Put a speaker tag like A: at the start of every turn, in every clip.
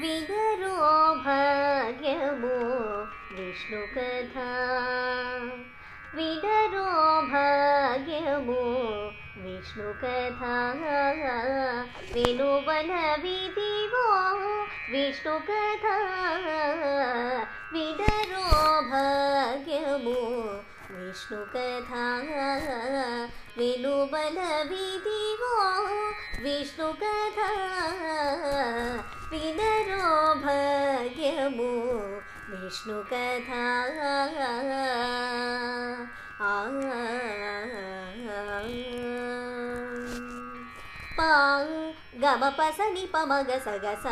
A: विदरो भाग्यमो विष्णुकथा विदरो भाग्यमो विष्णुकथा वेणुबलविधिवो विष्णुकथा विदरो भाग्यमो विष्णुकथा वेणुबलविधिवो विष्णुकथा विदरो भाग्यमो विष्णुकथा गमपसनि पमगसगस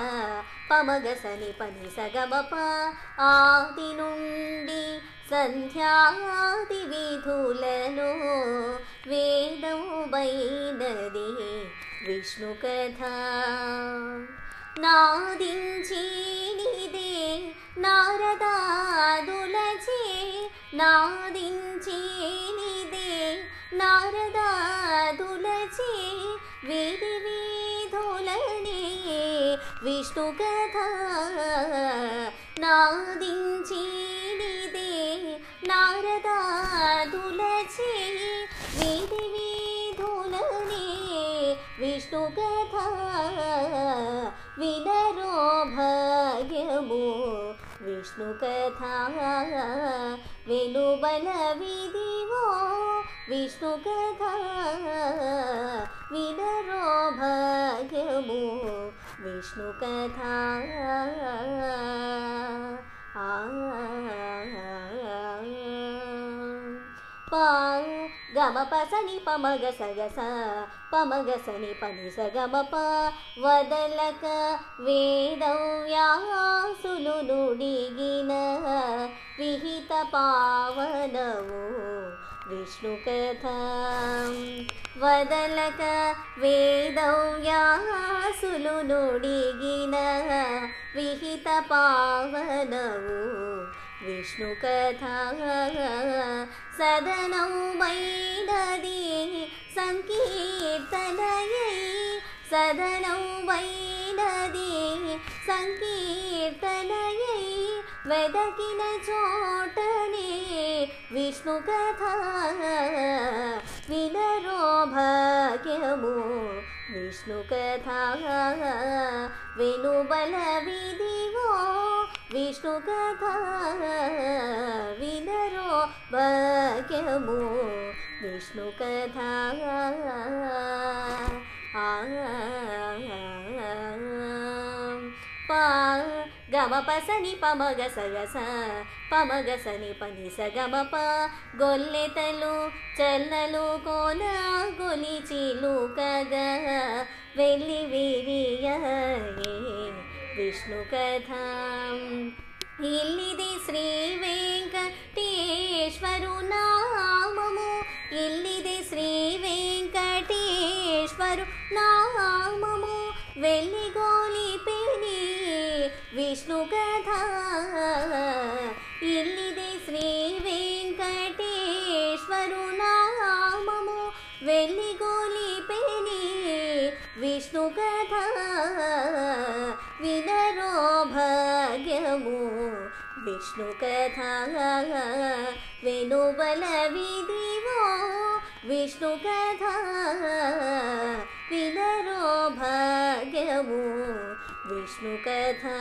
A: पमगसनि पनि सगमप आदि నుండి సంధ్యాది విధులను వేదముబైనది విష్ణు కథ నాదించి నిదే నారదాదులచే నాదించి నిదే నారదాదులచే విధి విధులనే విష్ణు కథ నాదించి నిదే నారదాదులచే విధి విధులనే విష్ణు కథ विदरो भाग्यमो विष्णु कथा वेणुबलविधिवो विष्णु कथा विदरो भाग्यमो विष्णु कथा गमपसनि पमगसगस पमगसनि पनि सगमप वदलक वेदव्यासुलु नुडिगिन विहित पावनवो विष्णु कथा वदलक वेदव्यासुलु नुडिगिन विहित पावनवो विष्णु कथा सदनौ मैनदी संकीर्तनयै सदनौ मैनदी संकीर्तनयै वेदकिन चोटने विष्णु कथा विदरो भाग्यमो विष्णु कथा वेणुबलविधिवो विष्णु कथा विदरो भाग्यमो विष्णु कथा गमपसनि पमगसगस पमगसनि पनि सगमप गोल्लेतलु चल्ललु कोन गोलिचिलु कग वेल्ली वीरिये विष्णु कथा इल्लिदे श्री वेंकटेश्वरु नाममु इल्लिदे श्री वेंकटेश्वरु नाममु वेल्लिगोलिपेनि विष्णु कथा इल्लिदे श्री वेंकटेश्वरु नाममु वेल्लिगोलिपेनि विष्णु कथा विदरो भाग्यमो विष्णु कथा वेणुबलविधिवो विष्णु कथा विदरो भाग्यमो विष्णु कथा